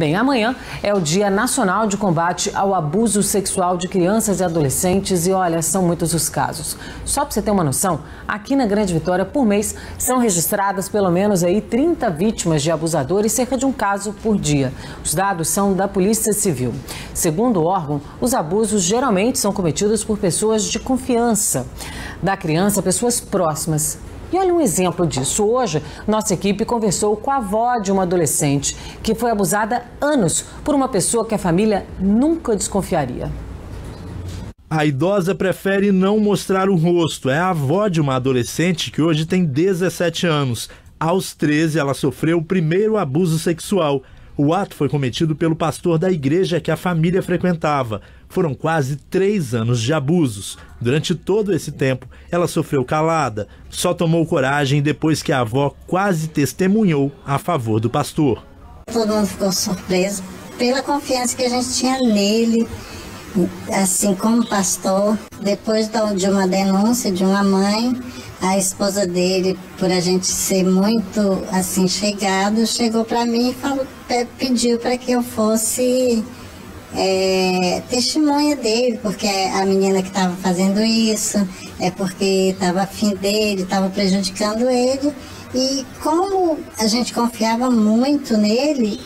Bem, amanhã é o Dia Nacional de Combate ao Abuso Sexual de Crianças e Adolescentes e, olha, são muitos os casos. Só para você ter uma noção, aqui na Grande Vitória, por mês, são registradas pelo menos aí 30 vítimas de abusadores, cerca de um caso por dia. Os dados são da Polícia Civil. Segundo o órgão, os abusos geralmente são cometidos por pessoas de confiança da criança, pessoas próximas. E olha um exemplo disso. Hoje, nossa equipe conversou com a avó de uma adolescente que foi abusada há anos por uma pessoa que a família nunca desconfiaria. A idosa prefere não mostrar o rosto. É a avó de uma adolescente que hoje tem 17 anos. Aos 13, ela sofreu o primeiro abuso sexual. O ato foi cometido pelo pastor da igreja que a família frequentava. Foram quase 3 anos de abusos. Durante todo esse tempo, ela sofreu calada. Só tomou coragem depois que a avó quase testemunhou a favor do pastor. Todo mundo ficou surpreso pela confiança que a gente tinha nele, assim como pastor. Depois de uma denúncia de uma mãe, a esposa dele, por a gente ser muito assim chegado, chegou para mim e falou, pediu para que eu fosse testemunha dele, porque a menina que estava fazendo isso é porque estava afim dele, estava prejudicando ele. E como a gente confiava muito nele,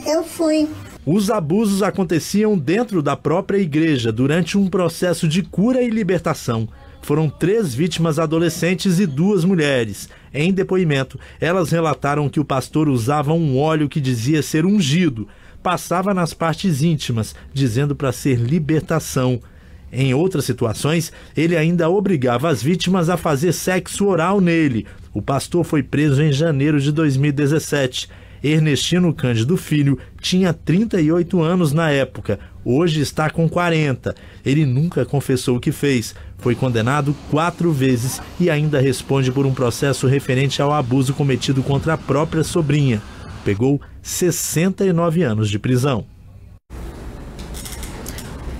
eu fui. Os abusos aconteciam dentro da própria igreja durante um processo de cura e libertação. Foram 3 vítimas adolescentes e 2 mulheres. Em depoimento, elas relataram que o pastor usava um óleo que dizia ser ungido. Passava nas partes íntimas, dizendo para ser libertação. Em outras situações, ele ainda obrigava as vítimas a fazer sexo oral nele. O pastor foi preso em janeiro de 2017. Ernestino Cândido Filho tinha 38 anos na época, hoje está com 40. Ele nunca confessou o que fez, foi condenado 4 vezes e ainda responde por um processo referente ao abuso cometido contra a própria sobrinha. Pegou 69 anos de prisão.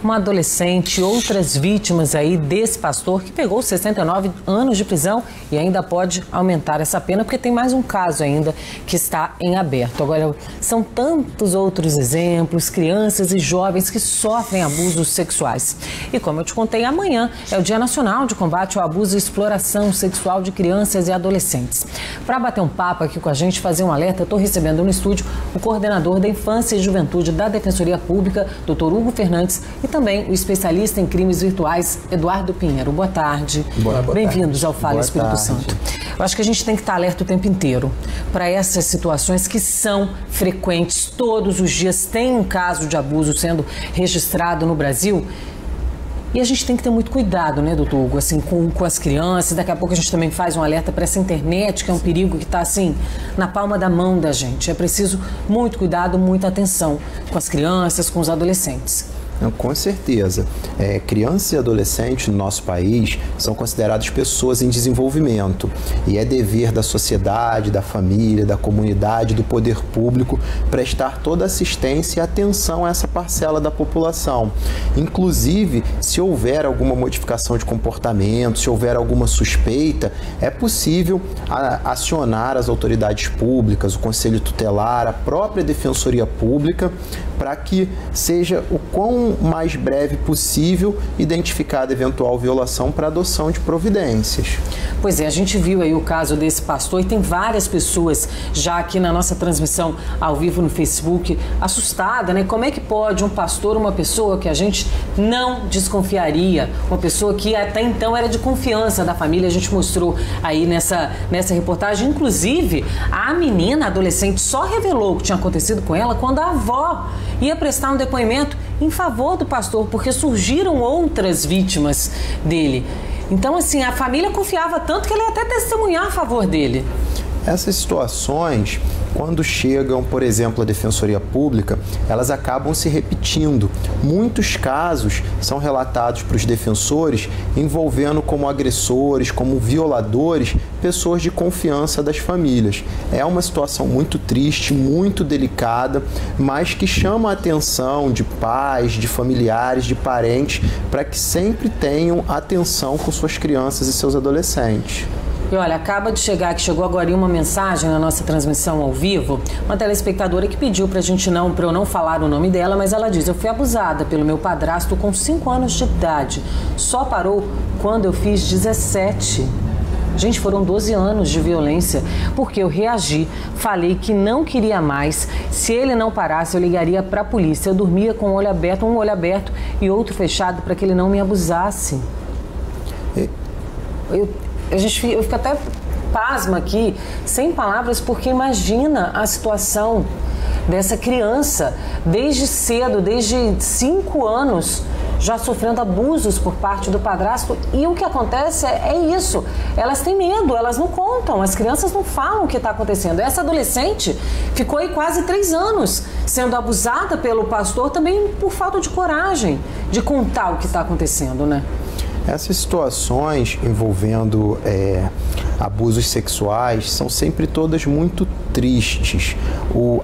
Uma adolescente e outras vítimas aí desse pastor que pegou 69 anos de prisão e ainda pode aumentar essa pena porque tem mais um caso ainda que está em aberto. Agora, são tantos outros exemplos, crianças e jovens que sofrem abusos sexuais. E como eu te contei, amanhã é o Dia Nacional de Combate ao Abuso e Exploração Sexual de Crianças e Adolescentes. Para bater um papo aqui com a gente, fazer um alerta, estou recebendo no estúdio o coordenador da Infância e Juventude da Defensoria Pública, Dr. Hugo Fernandes, e também o especialista em crimes virtuais, Eduardo Pinheiro. Boa tarde. Bem-vindos ao Fala Espírito Santo. Eu acho que a gente tem que estar alerta o tempo inteiro para essas situações que são frequentes. Todos os dias tem um caso de abuso sendo registrado no Brasil. E a gente tem que ter muito cuidado, né, doutor Hugo, assim, com as crianças. Daqui a pouco a gente também faz um alerta para essa internet, que é um perigo que está, assim, na palma da mão da gente. É preciso muito cuidado, muita atenção com as crianças, com os adolescentes. Com certeza. Crianças e adolescentes no nosso país são considerados pessoas em desenvolvimento e é dever da sociedade, da família, da comunidade, do poder público prestar toda assistência e atenção a essa parcela da população. Inclusive, se houver alguma modificação de comportamento, se houver alguma suspeita, é possível acionar as autoridades públicas, o Conselho Tutelar, a própria Defensoria Pública, para que seja o quão mais breve possível identificada eventual violação para adoção de providências. Pois é, a gente viu aí o caso desse pastor e tem várias pessoas já aqui na nossa transmissão ao vivo no Facebook assustada, né? Como é que pode um pastor, uma pessoa que a gente não desconfiaria, uma pessoa que até então era de confiança da família, a gente mostrou aí nessa reportagem, inclusive a menina, a adolescente, só revelou o que tinha acontecido com ela quando a avó ia prestar um depoimento em favor do pastor, porque surgiram outras vítimas dele. Então, assim, a família confiava tanto que ele ia até testemunhar a favor dele. Essas situações, quando chegam, por exemplo, à Defensoria Pública, elas acabam se repetindo. Muitos casos são relatados para os defensores envolvendo como agressores, como violadores, pessoas de confiança das famílias. É uma situação muito triste, muito delicada, mas que chama a atenção de pais, de familiares, de parentes, para que sempre tenham atenção com suas crianças e seus adolescentes. E olha, acaba de chegar, que chegou agora uma mensagem na nossa transmissão ao vivo, uma telespectadora que pediu para eu não falar o nome dela, mas ela diz: eu fui abusada pelo meu padrasto com 5 anos de idade. Só parou quando eu fiz 17. Gente, foram 12 anos de violência, porque eu reagi, falei que não queria mais. Se ele não parasse, eu ligaria para a polícia. Eu dormia com um olho aberto e outro fechado para que ele não me abusasse. Eu fico até pasma aqui, sem palavras, porque imagina a situação dessa criança, desde cedo, desde 5 anos, já sofrendo abusos por parte do padrasto. E o que acontece é isso, elas têm medo, elas não contam, as crianças não falam o que está acontecendo. Essa adolescente ficou aí quase 3 anos sendo abusada pelo pastor, também por falta de coragem de contar o que está acontecendo, né? Essas situações envolvendo abusos sexuais são sempre todas muito tristes.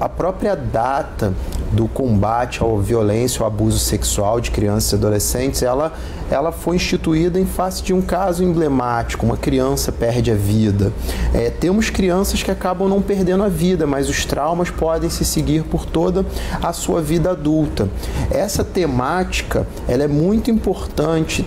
A própria data do combate à violência ou abuso sexual de crianças e adolescentes, ela foi instituída em face de um caso emblemático. Uma criança perde a vida. Temos crianças que acabam não perdendo a vida, mas os traumas podem se seguir por toda a sua vida adulta. Essa temática, ela é muito importante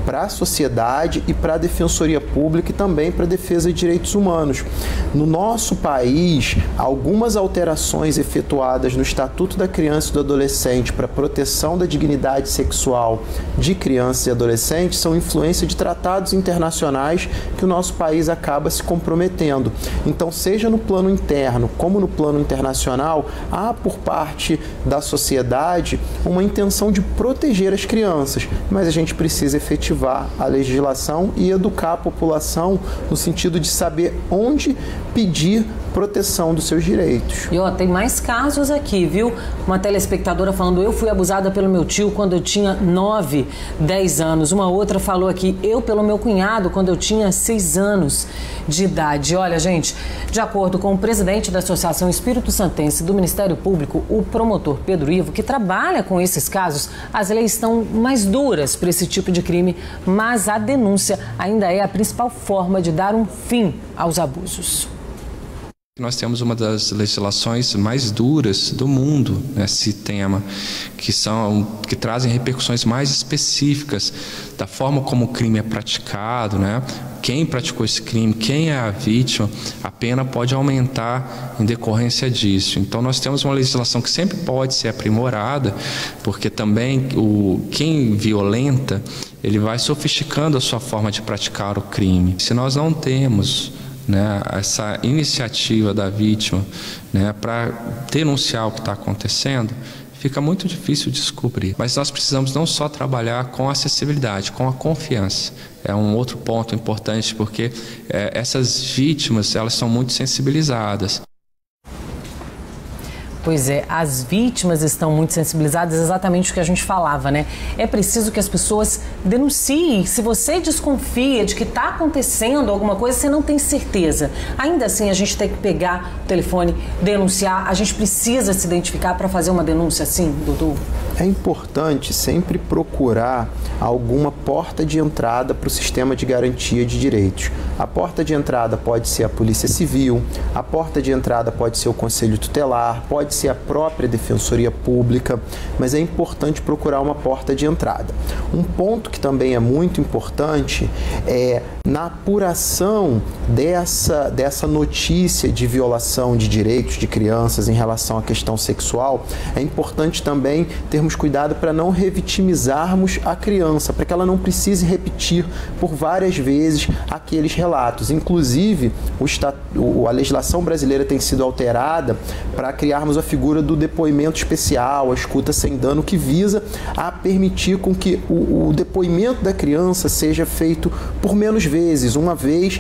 para a sociedade e para a Defensoria Pública e também para a defesa de direitos humanos. No nosso país, algumas alterações efetuadas no Estatuto da Criança e do Adolescente para a proteção da dignidade sexual de crianças e adolescentes são influência de tratados internacionais que o nosso país acaba se comprometendo. Então, seja no plano interno como no plano internacional, há por parte da sociedade uma intenção de proteger as crianças, mas a gente precisa efetivar a legislação e educar a população no sentido de saber onde pedir proteção dos seus direitos. E tem mais casos aqui, viu? Uma telespectadora falando: eu fui abusada pelo meu tio quando eu tinha 9, 10 anos. Uma outra falou aqui: eu pelo meu cunhado quando eu tinha 6 anos de idade. Olha, gente, de acordo com o presidente da Associação Espírito Santense do Ministério Público, o promotor Pedro Ivo, que trabalha com esses casos, as leis estão mais duras para esse tipo de crime, mas a denúncia ainda é a principal forma de dar um fim aos abusos. Nós temos uma das legislações mais duras do mundo nesse tema, que trazem repercussões mais específicas da forma como o crime é praticado, né? Quem praticou esse crime, quem é a vítima, a pena pode aumentar em decorrência disso. Então nós temos uma legislação que sempre pode ser aprimorada, porque também quem violenta, ele vai sofisticando a sua forma de praticar o crime. Se nós não temos essa iniciativa da vítima para denunciar o que está acontecendo, fica muito difícil descobrir. Mas nós precisamos não só trabalhar com a acessibilidade, com a confiança. É um outro ponto importante, porque essas vítimas, elas são muito sensibilizadas. Pois é, as vítimas estão muito sensibilizadas, exatamente o que a gente falava, né? É preciso que as pessoas denunciem. Se você desconfia de que está acontecendo alguma coisa, você não tem certeza. Ainda assim, a gente tem que pegar o telefone, denunciar. A gente precisa se identificar para fazer uma denúncia assim, Dudu? É importante sempre procurar alguma porta de entrada para o sistema de garantia de direitos. A porta de entrada pode ser a Polícia Civil, a porta de entrada pode ser o Conselho Tutelar, pode ser a própria Defensoria Pública, mas é importante procurar uma porta de entrada. Um ponto que também é muito importante é na apuração dessa notícia de violação de direitos de crianças em relação à questão sexual, é importante também termos cuidado para não revitimizarmos a criança, para que ela não precise repetir por várias vezes aqueles relatos. Inclusive, a legislação brasileira tem sido alterada para criarmos a figura do depoimento especial, a escuta sem dano, que visa a permitir com que o depoimento da criança seja feito por menos vezes, uma vez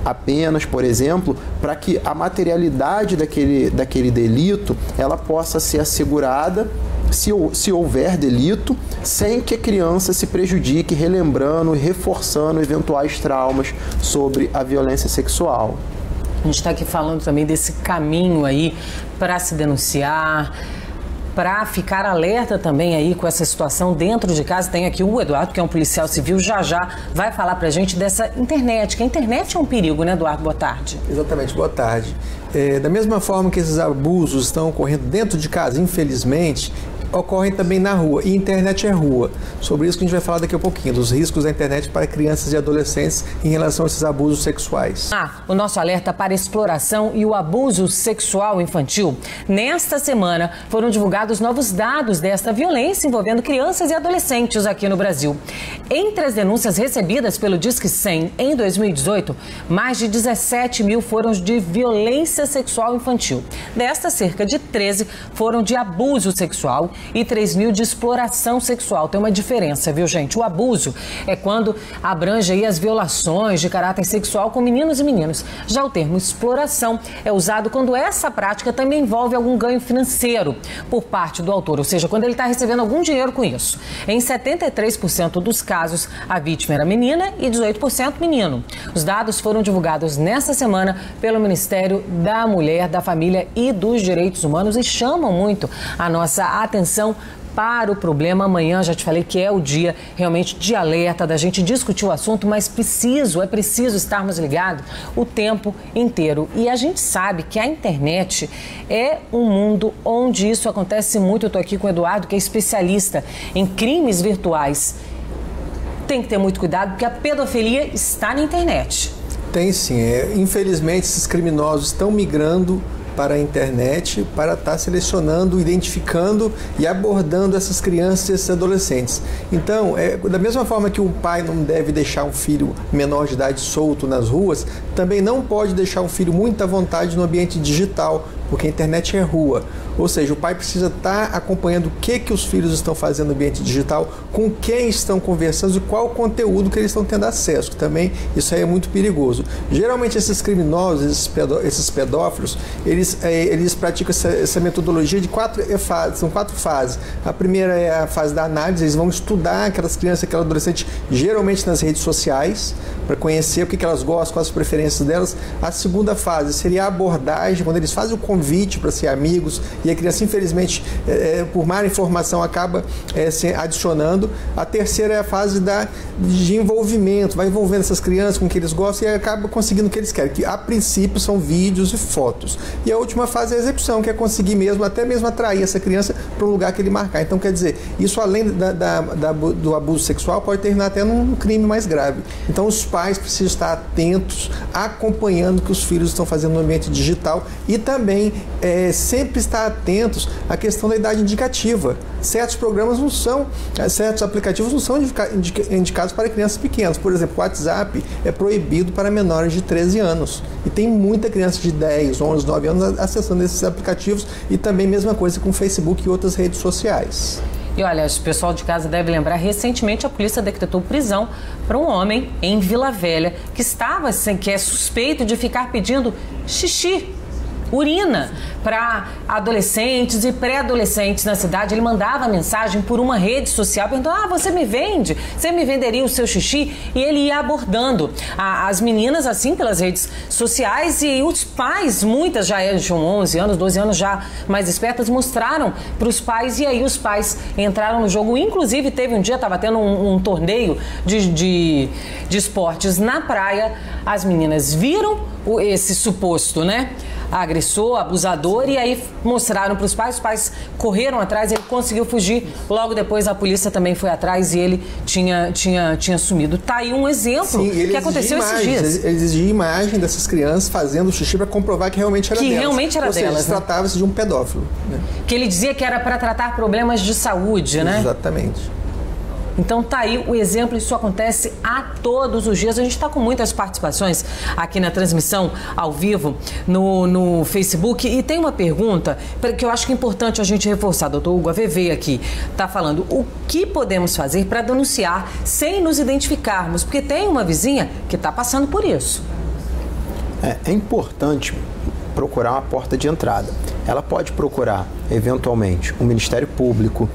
apenas, por exemplo, para que a materialidade daquele delito ela possa ser assegurada se houver delito, sem que a criança se prejudique, relembrando e reforçando eventuais traumas sobre a violência sexual. A gente está aqui falando também desse caminho aí para se denunciar. para ficar alerta também aí com essa situação dentro de casa. Tem aqui o Eduardo, que é um policial civil, já vai falar pra gente dessa internet, que a internet é um perigo, né, Eduardo? Boa tarde. Exatamente, boa tarde. Da mesma forma que esses abusos estão ocorrendo dentro de casa, infelizmente, ocorrem também na rua, e internet é rua. Sobre isso que a gente vai falar daqui a pouquinho, dos riscos da internet para crianças e adolescentes em relação a esses abusos sexuais. O nosso alerta para a exploração e o abuso sexual infantil. Nesta semana foram divulgados novos dados desta violência envolvendo crianças e adolescentes aqui no Brasil. Entre as denúncias recebidas pelo Disque 100 em 2018, mais de 17 mil foram de violência sexual infantil. Destas, cerca de 13 foram de abuso sexual e 3 mil de exploração sexual. Tem uma diferença, viu, gente? O abuso é quando abrange aí as violações de caráter sexual com meninos e meninas. Já o termo exploração é usado quando essa prática também envolve algum ganho financeiro por parte do autor, ou seja, quando ele está recebendo algum dinheiro com isso. Em 73% dos casos, a vítima era menina e 18% menino. Os dados foram divulgados nesta semana pelo Ministério da Mulher, da Família e dos Direitos Humanos e chamam muito a nossa atenção para o problema. Amanhã, já te falei que é o dia realmente de alerta, da gente discutir o assunto, mas é preciso estarmos ligados o tempo inteiro. E a gente sabe que a internet é um mundo onde isso acontece muito. Eu estou aqui com o Eduardo, que é especialista em crimes virtuais. Tem que ter muito cuidado, porque a pedofilia está na internet. Tem sim. Infelizmente, esses criminosos estão migrando para a internet para estar selecionando, identificando e abordando essas crianças e esses adolescentes. Então, da mesma forma que um pai não deve deixar um filho menor de idade solto nas ruas, também não pode deixar um filho muito à vontade no ambiente digital, porque a internet é rua. Ou seja, o pai precisa estar acompanhando o que os filhos estão fazendo no ambiente digital, com quem estão conversando e qual o conteúdo que eles estão tendo acesso, que também isso aí é muito perigoso. Geralmente esses criminosos, esses pedófilos, eles praticam essa metodologia de 4 fases, são 4 fases. A primeira é a fase da análise, eles vão estudar aquelas crianças, aquela adolescente, geralmente nas redes sociais, para conhecer o que elas gostam, quais as preferências delas. A segunda fase seria a abordagem, quando eles fazem o convite para ser amigos, e a criança, infelizmente, por má informação, acaba se adicionando. A terceira é a fase de envolvimento, vai envolvendo essas crianças com o que eles gostam e acaba conseguindo o que eles querem, que a princípio são vídeos e fotos. E a última fase é a execução, que é conseguir até mesmo atrair essa criança para um lugar que ele marcar. Então, quer dizer, isso além do abuso sexual pode terminar até num crime mais grave. Então, os pais precisam estar atentos, acompanhando o que os filhos estão fazendo no ambiente digital e também sempre estar atentos à questão da idade indicativa. Certos aplicativos não são indicados para crianças pequenas. Por exemplo, o WhatsApp é proibido para menores de 13 anos. E tem muita criança de 10, 11, 9 anos acessando esses aplicativos, e também mesma coisa com o Facebook e outras redes sociais. E olha, o pessoal de casa deve lembrar, recentemente a polícia decretou prisão para um homem em Vila Velha que é suspeito de ficar pedindo xixi, urina, para adolescentes e pré-adolescentes na cidade. Ele mandava mensagem por uma rede social, perguntando: você me vende? Você me venderia o seu xixi? E ele ia abordando as meninas assim pelas redes sociais, e os pais, muitas já tinham 11 anos, 12 anos, já mais espertas, mostraram para os pais, e aí os pais entraram no jogo. Inclusive teve um dia, estava tendo um torneio de esportes na praia, as meninas viram esse suposto, agressor, abusador, e aí mostraram para os pais correram atrás, ele conseguiu fugir, logo depois a polícia também foi atrás e ele tinha sumido. Tá aí um exemplo que aconteceu esses dias. Ele exigia imagem dessas crianças fazendo xixi para comprovar que realmente era delas. Realmente era delas. Ou seja, tratava-se de um pedófilo. Que ele dizia que era para tratar problemas de saúde, Exatamente. Então tá aí o exemplo, isso acontece a todos os dias. A gente está com muitas participações aqui na transmissão ao vivo no Facebook, e tem uma pergunta que eu acho que é importante a gente reforçar. Doutor Hugo AVV aqui está falando: o que podemos fazer para denunciar sem nos identificarmos? Porque tem uma vizinha que está passando por isso. É importante procurar uma porta de entrada. Ela pode procurar, eventualmente, o Ministério Público,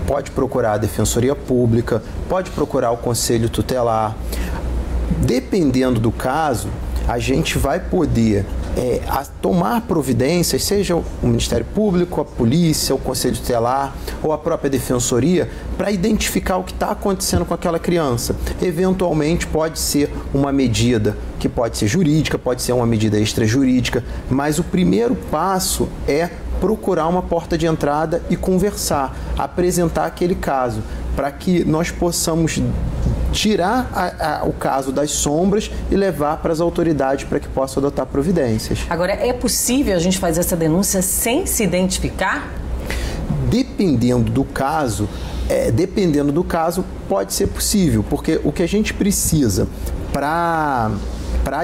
pode procurar a Defensoria Pública, pode procurar o Conselho Tutelar. Dependendo do caso, a gente vai poder a tomar providências, seja o Ministério Público, a polícia, o Conselho Tutelar ou a própria Defensoria, para identificar o que está acontecendo com aquela criança. Eventualmente pode ser uma medida que pode ser jurídica, pode ser uma medida extrajurídica, mas o primeiro passo é procurar uma porta de entrada e conversar, apresentar aquele caso, para que nós possamos tirar o caso das sombras e levar para as autoridades para que possam adotar providências. Agora, é possível a gente fazer essa denúncia sem se identificar? Dependendo do caso, pode ser possível, porque o que a gente precisa para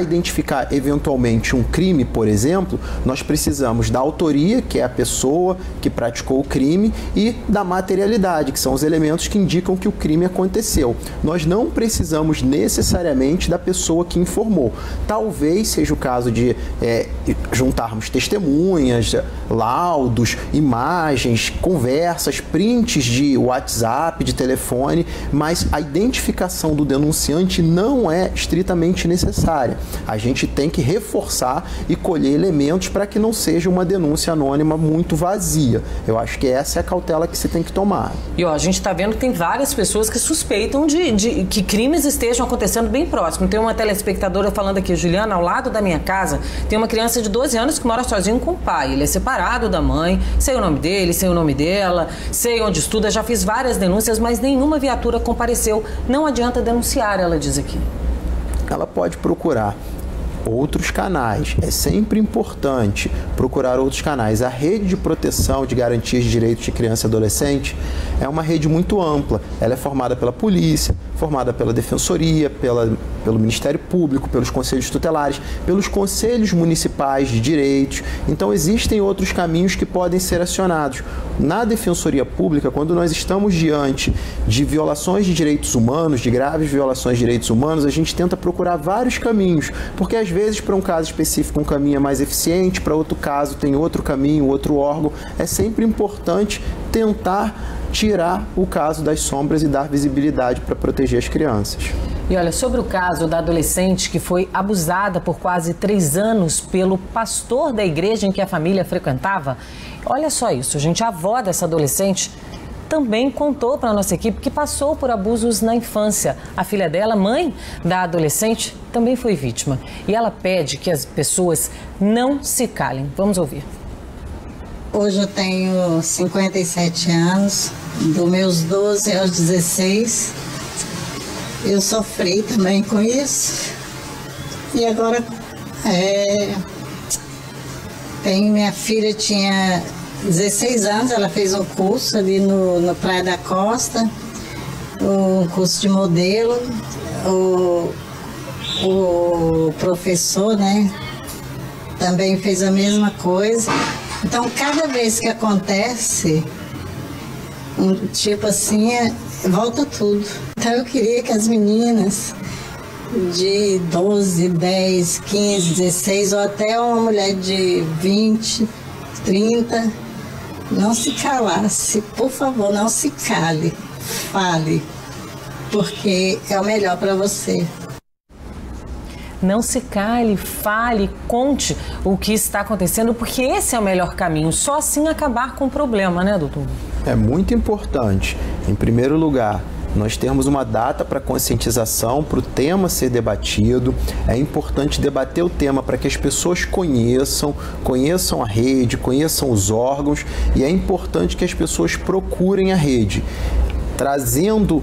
identificar eventualmente um crime, por exemplo, nós precisamos da autoria, que é a pessoa que praticou o crime, e da materialidade, que são os elementos que indicam que o crime aconteceu. Nós não precisamos necessariamente da pessoa que informou. Talvez seja o caso de juntarmos testemunhas, laudos, imagens, conversas, prints de WhatsApp, de telefone, mas a identificação do denunciante não é estritamente necessária. A gente tem que reforçar e colher elementos para que não seja uma denúncia anônima muito vazia. Eu acho que essa é a cautela que se tem que tomar. E a gente está vendo que tem várias pessoas que suspeitam de que crimes estejam acontecendo bem próximo. Tem uma telespectadora falando aqui, Juliana, ao lado da minha casa tem uma criança de 12 anos que mora sozinho com o pai. Ele é separado da mãe, sei o nome dele, sei o nome dela, sei onde estuda, já fiz várias denúncias, mas nenhuma viatura compareceu. Não adianta denunciar, ela diz aqui. Ela pode procurar outros canais. É sempre importante procurar outros canais. A rede de proteção de garantias de direitos de criança e adolescente é uma rede muito ampla. Ela é formada pela polícia, formada pela Defensoria, pelo Ministério Público, pelos conselhos tutelares, pelos conselhos municipais de direitos. Então, existem outros caminhos que podem ser acionados. Na Defensoria Pública, quando nós estamos diante de violações de direitos humanos, de graves violações de direitos humanos, a gente tenta procurar vários caminhos, porque às vezes para um caso específico um caminho é mais eficiente, para outro caso tem outro caminho, outro órgão. É sempre importante tentar tirar o caso das sombras e dar visibilidade para proteger as crianças. E olha, sobre o caso da adolescente que foi abusada por quase 3 anos pelo pastor da igreja em que a família frequentava, olha só isso, gente, a avó dessa adolescente também contou para a nossa equipe que passou por abusos na infância. A filha dela, mãe da adolescente, também foi vítima. E ela pede que as pessoas não se calem. Vamos ouvir. Hoje eu tenho 57 anos, dos meus 12 aos 16. Eu sofri também com isso. E agora, minha filha tinha 16 anos, ela fez um curso ali no Praia da Costa, um curso de modelo. O professor, né, também fez a mesma coisa. Então, cada vez que acontece, tipo assim, volta tudo. Então, eu queria que as meninas de 12, 10, 15, 16, ou até uma mulher de 20, 30, não se calasse. Por favor, não se cale. Fale, porque é o melhor para você. Não se cale, fale, conte o que está acontecendo, porque esse é o melhor caminho. Só assim acabar com o problema, né, doutor? É muito importante, em primeiro lugar, nós temos uma data para conscientização, para o tema ser debatido. É importante debater o tema para que as pessoas conheçam a rede, conheçam os órgãos, e é importante que as pessoas procurem a rede, trazendo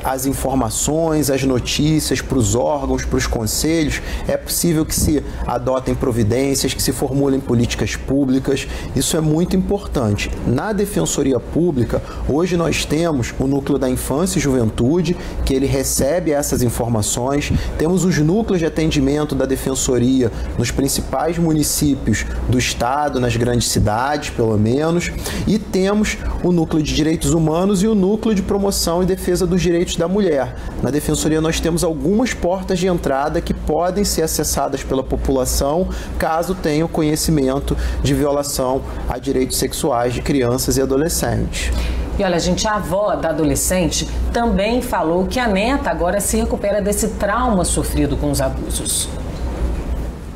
as informações, as notícias para os órgãos, para os conselhos. É possível que se adotem providências, que se formulem políticas públicas. Isso é muito importante. Na Defensoria Pública, hoje nós temos o Núcleo da Infância e Juventude, que ele recebe essas informações. Temos os núcleos de atendimento da Defensoria nos principais municípios do estado, nas grandes cidades, pelo menos. E temos o Núcleo de Direitos Humanos e o Núcleo de Promoção e Defesa dos Direitos da Mulher. Na Defensoria nós temos algumas portas de entrada que podem ser acessadas pela população caso tenham conhecimento de violação a direitos sexuais de crianças e adolescentes. E olha, gente, a avó da adolescente também falou que a neta agora se recupera desse trauma sofrido com os abusos.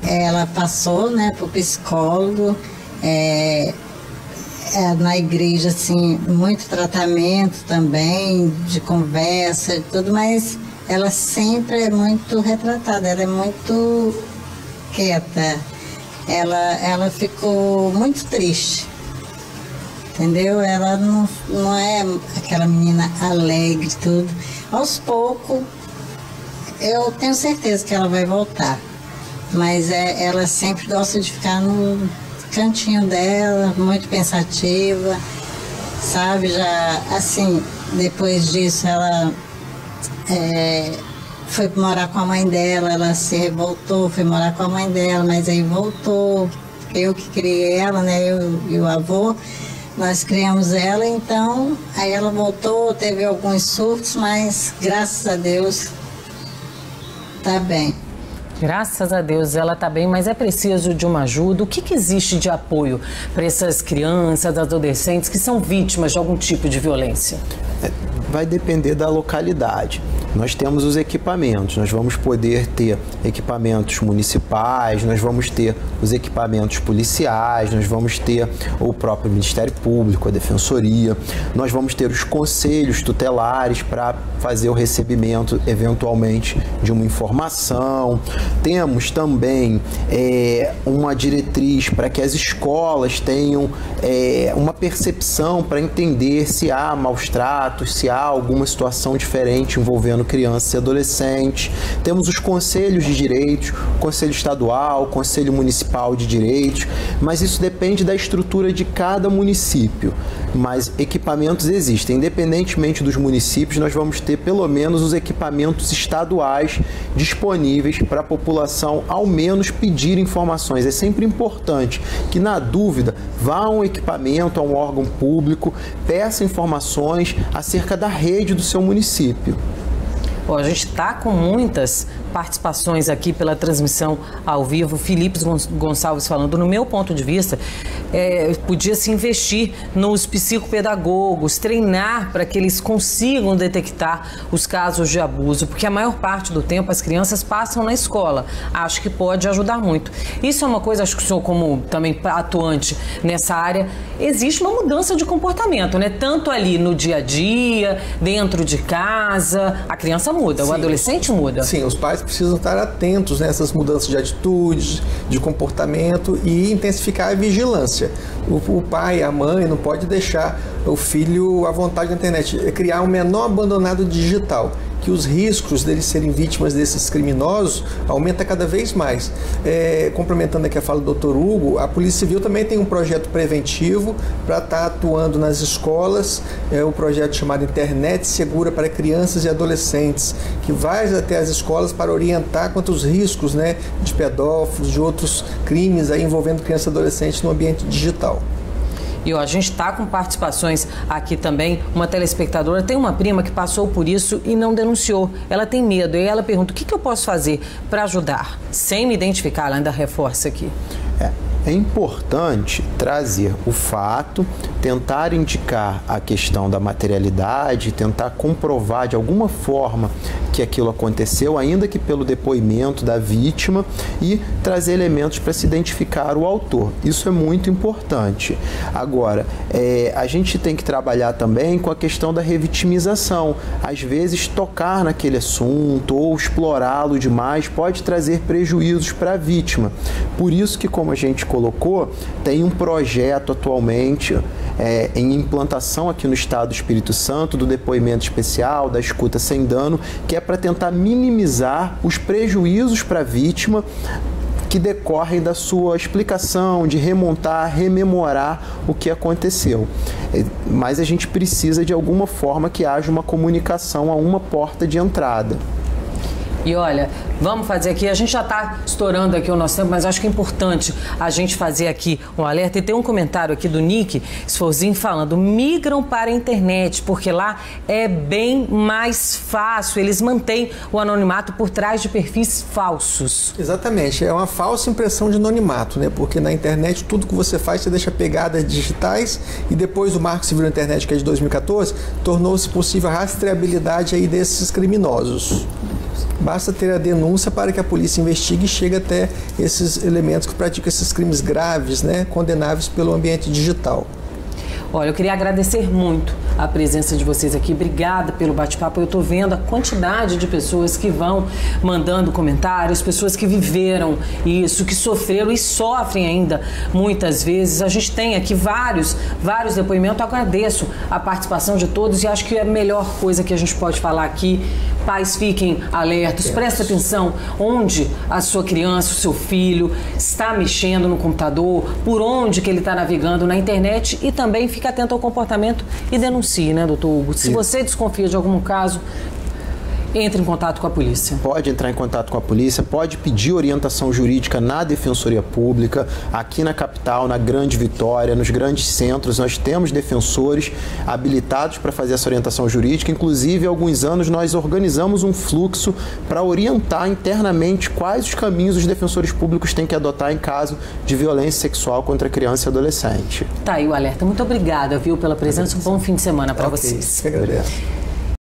ela passou, né, para o psicólogo, na igreja, assim, muito tratamento também, de conversa, de tudo, mas ela sempre é muito retratada, ela é muito quieta, ela ficou muito triste, entendeu? Ela não é aquela menina alegre, tudo. Aos poucos, eu tenho certeza que ela vai voltar, mas ela sempre gosta de ficar no cantinho dela, muito pensativa, sabe? Já, assim, depois disso ela foi morar com a mãe dela, ela se revoltou, foi morar com a mãe dela, mas aí voltou, eu que criei ela, né? Eu e o avô, nós criamos ela, então aí ela voltou, teve alguns surtos, mas graças a Deus tá bem. Graças a Deus ela está bem, mas é preciso de uma ajuda. O que existe de apoio para essas crianças, adolescentes que são vítimas de algum tipo de violência? Vai depender da localidade. Nós temos os equipamentos, nós vamos poder ter equipamentos municipais, nós vamos ter os equipamentos policiais, nós vamos ter o próprio Ministério Público, a Defensoria, nós vamos ter os conselhos tutelares para fazer o recebimento, eventualmente, de uma informação. Temos também uma diretriz para que as escolas tenham uma percepção para entender se há maus tratos, se há alguma situação diferente envolvendo crianças e adolescentes. Temos os conselhos de direitos, Conselho Estadual, Conselho Municipal de Direitos, mas isso depende da estrutura de cada município. Mas equipamentos existem. Independentemente dos municípios, nós vamos ter pelo menos os equipamentos estaduais disponíveis para a população, ao menos, pedir informações. É sempre importante que, na dúvida, vá a um equipamento, a um órgão público, peça informações acerca da rede do seu município. Bom, a gente está com muitas participações aqui pela transmissão ao vivo. Felipe Gonçalves falando, no meu ponto de vista, podia-se investir nos psicopedagogos, treinar para que eles consigam detectar os casos de abuso, porque a maior parte do tempo as crianças passam na escola. Acho que pode ajudar muito. Isso é uma coisa, acho que o senhor, como também atuante nessa área, existe uma mudança de comportamento, né? Tanto ali no dia a dia, dentro de casa, a criança muda, sim, o adolescente muda. Sim, os pais precisam estar atentos nessas mudanças de atitudes, de comportamento e intensificar a vigilância. O pai, a mãe não pode deixar o filho à vontade na internet, criar um menor abandonado digital, que os riscos deles serem vítimas desses criminosos aumenta cada vez mais. Complementando aqui a fala do Dr. Hugo, a Polícia Civil também tem um projeto preventivo para estar atuando nas escolas, um projeto chamado Internet Segura para Crianças e Adolescentes, que vai até as escolas para orientar quanto aos riscos, né, de pedófilos, de outros crimes aí envolvendo criança e adolescente no ambiente digital. E a gente está com participações aqui também. Uma telespectadora tem uma prima que passou por isso e não denunciou. Ela tem medo e ela pergunta, o que eu posso fazer para ajudar? Sem me identificar, ela ainda reforça aqui. É importante trazer o fato, tentar indicar a questão da materialidade, tentar comprovar de alguma forma que aquilo aconteceu, ainda que pelo depoimento da vítima, e trazer elementos para se identificar o autor. Isso é muito importante. Agora, a gente tem que trabalhar também com a questão da revitimização. Às vezes, tocar naquele assunto ou explorá-lo demais pode trazer prejuízos para a vítima. Por isso que, como a gente colocou, tem um projeto atualmente em implantação aqui no Estado do Espírito Santo, do depoimento especial, da escuta sem dano, que é para tentar minimizar os prejuízos para a vítima que decorrem da sua explicação, de remontar, rememorar o que aconteceu. Mas a gente precisa, de alguma forma, que haja uma comunicação a uma porta de entrada. E olha, vamos fazer aqui, a gente já está estourando aqui o nosso tempo, mas acho que é importante a gente fazer aqui um alerta. E tem um comentário aqui do Nick Esforzinho falando, migram para a internet, porque lá é bem mais fácil, eles mantêm o anonimato por trás de perfis falsos. Exatamente, é uma falsa impressão de anonimato, né? Porque na internet tudo que você faz, você deixa pegadas digitais, e depois do Marco Civil da Internet, que é de 2014, tornou-se possível a rastreabilidade aí desses criminosos. Basta ter a denúncia para que a polícia investigue e chegue até esses elementos que praticam esses crimes graves, né, condenáveis pelo ambiente digital. Olha, eu queria agradecer muito a presença de vocês aqui. Obrigada pelo bate-papo. Eu estou vendo a quantidade de pessoas que vão mandando comentários, pessoas que viveram isso, que sofreram e sofrem ainda muitas vezes. A gente tem aqui vários depoimentos. Eu agradeço a participação de todos e acho que é a melhor coisa que a gente pode falar aqui. Pais, fiquem alertos, prestem atenção onde a sua criança, o seu filho está mexendo no computador, por onde que ele está navegando na internet e também fique atento ao comportamento e denuncie, né, doutor Hugo? Se você desconfia de algum caso, entre em contato com a polícia. Pode entrar em contato com a polícia, pode pedir orientação jurídica na Defensoria Pública, aqui na capital, na Grande Vitória, nos grandes centros, nós temos defensores habilitados para fazer essa orientação jurídica. Inclusive, há alguns anos nós organizamos um fluxo para orientar internamente quais os caminhos os defensores públicos têm que adotar em caso de violência sexual contra criança e adolescente. Tá aí o alerta. Muito obrigada, viu, pela presença. Um bom fim de semana para vocês. Que agradeço.